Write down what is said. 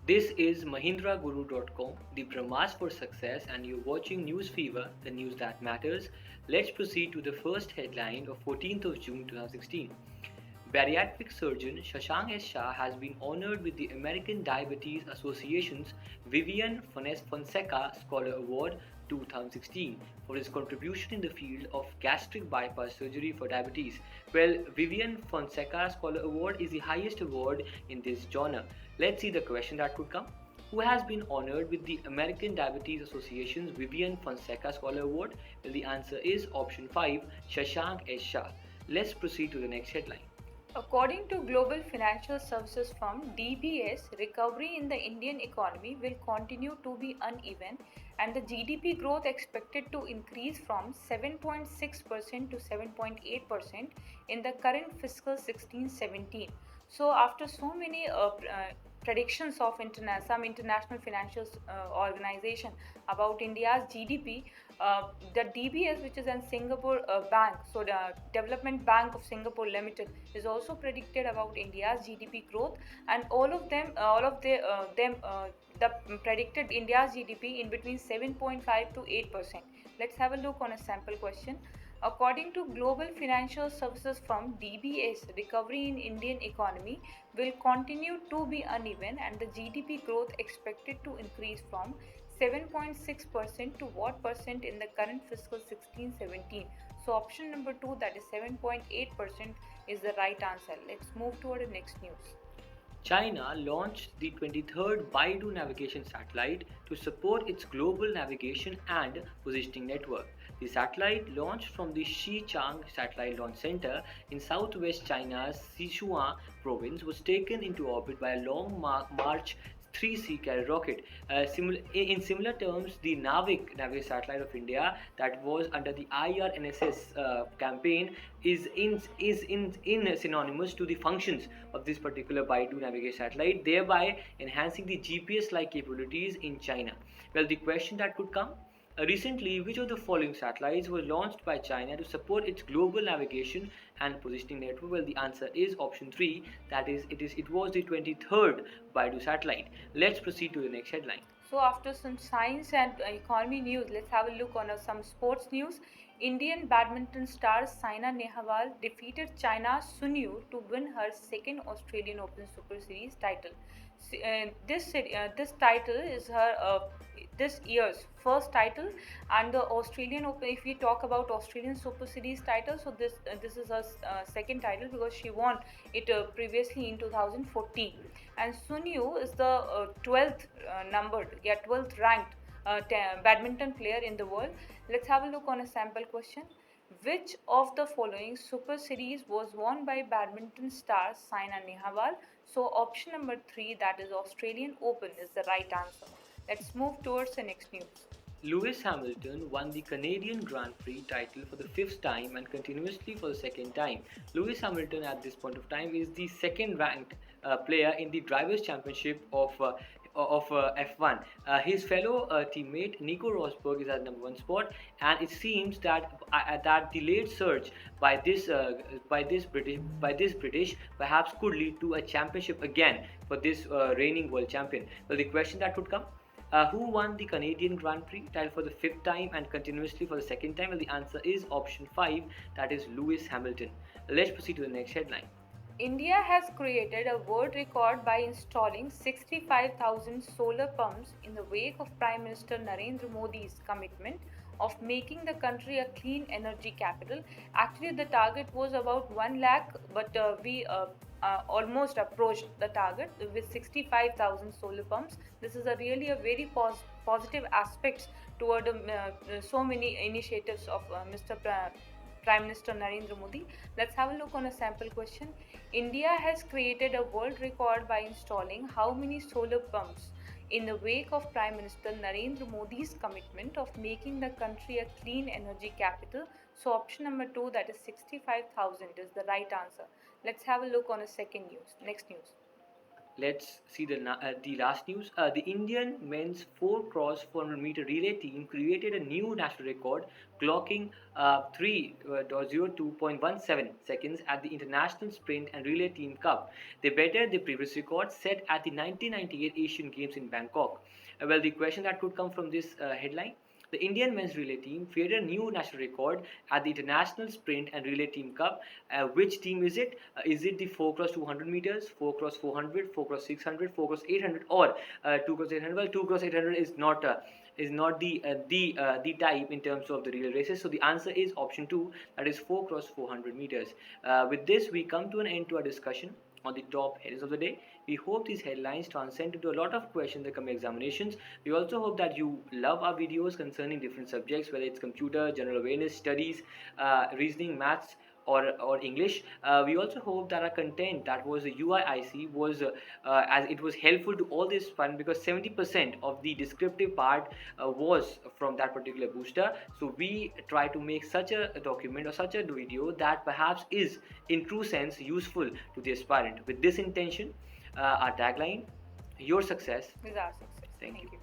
This is MahindraGuru.com, the Brahmas for Success, and you're watching News Fever, the news that matters. Let's proceed to the first headline of 14th of June 2016. Bariatric surgeon Shashank S. Shah has been honored with the American Diabetes Association's Vivian Fonseca Scholar Award 2016 for his contribution in the field of gastric bypass surgery for diabetes. Well, Vivian Fonseca Scholar Award is the highest award in this genre. Let's see the question that could come. Who has been honored with the American Diabetes Association's Vivian Fonseca Scholar Award? Well, the answer is option 5, Shashank S. Shah. Let's proceed to the next headline. According to global financial services firm DBS, recovery in the Indian economy will continue to be uneven and the GDP growth expected to increase from 7.6% to 7.8% in the current fiscal 16-17. So after so many predictions of some international financial organization about India's GDP, the DBS, which is a Singapore bank, so the Development Bank of Singapore Limited, is also predicted about India's GDP growth, and the predicted India's GDP in between 7.5 to 8%. Let's have a look on a sample question. According to global financial services firm DBS, recovery in Indian economy will continue to be uneven and the GDP growth expected to increase from 7.6% to what percent in the current fiscal 16-17. So option number 2, that is 7.8%, is the right answer. Let's move toward the next news. China launched the 23rd Baidu navigation satellite to support its global navigation and positioning network. The satellite, launched from the Xichang Satellite Launch Center in southwest China's Sichuan province, was taken into orbit by a Long March 3C carrier rocket. In similar terms, the Navig satellite of India that was under the IRNSS campaign is synonymous to the functions of this particular Baidu navigation satellite, thereby enhancing the GPS-like capabilities in China. Well, the question that could come. Recently, which of the following satellites was launched by China to support its global navigation and positioning network? Well, the answer is option 3. That is, it was the 23rd Baidu satellite. Let's proceed to the next headline. So after some science and economy news, let's have a look on some sports news. Indian badminton star Saina Nehwal defeated China's Sun Yu to win her second Australian Open Super Series title. This title is her this year's first title, and the Australian Open. If we talk about Australian Super Series title, so this is her second title because she won it previously in 2014. And Sun Yu is the 12th numbered, 12th ranked badminton player in the world. Let's have a look on a sample question. Which of the following Super Series was won by badminton star Saina Nehwal? So option number 3, that is Australian Open, is the right answer. Let's move towards the next news. Lewis Hamilton won the Canadian Grand Prix title for the fifth time and continuously for the second time. Lewis Hamilton at this point of time is the second ranked player in the Drivers' Championship of F1. His fellow teammate Nico Rosberg is at number one spot, and it seems that that delayed surge by this British perhaps could lead to a championship again for this reigning world champion. Well, the question that would come. Who won the Canadian Grand Prix title for the fifth time and continuously for the second time? Well, the answer is option 5, that is Lewis Hamilton. Let's proceed to the next headline. India has created a world record by installing 65,000 solar pumps in the wake of Prime Minister Narendra Modi's commitment of making the country a clean energy capital. Actually, the target was about 1 lakh, but we almost approached the target with 65,000 solar pumps. This is a very positive aspects toward so many initiatives of Mr. Prime Minister Narendra Modi. Let's have a look on a sample question. India has created a world record by installing how many solar pumps in the wake of Prime Minister Narendra Modi's commitment of making the country a clean energy capital? So option number 2, that is 65,000, is the right answer. Let's have a look on a second news. Next news. let's see the last news. The Indian men's 4 cross 400 meter relay team created a new national record, clocking 3:02.17 seconds at the International Sprint and Relay Team Cup. They bettered the previous record set at the 1998 Asian Games in Bangkok. Well, the question that could come from this headline: the Indian men's relay team created a new national record at the International Sprint and Relay Team Cup. Which team is it? Is it the 4 cross 200 meters, 4 cross 400, 4 cross 600, 4 cross 800, or 2 cross 800? Well, 2 cross 800 is not the type in terms of the relay races. So the answer is option 2, that is 4 cross 400 meters. With this, we come to an end to our discussion on the top headings of the day. We hope these headlines translate into a lot of questions in the coming examinations. We also hope that you love our videos concerning different subjects, whether it's computer, general awareness, studies, reasoning, maths, or English. We also hope that our content, that was the UIIC, was as it was helpful to all this fun, because 70% of the descriptive part was from that particular booster. So we try to make such a document or such a video that perhaps is in true sense useful to the aspirant. With this intention, our tagline: your success Is our success. Thank you.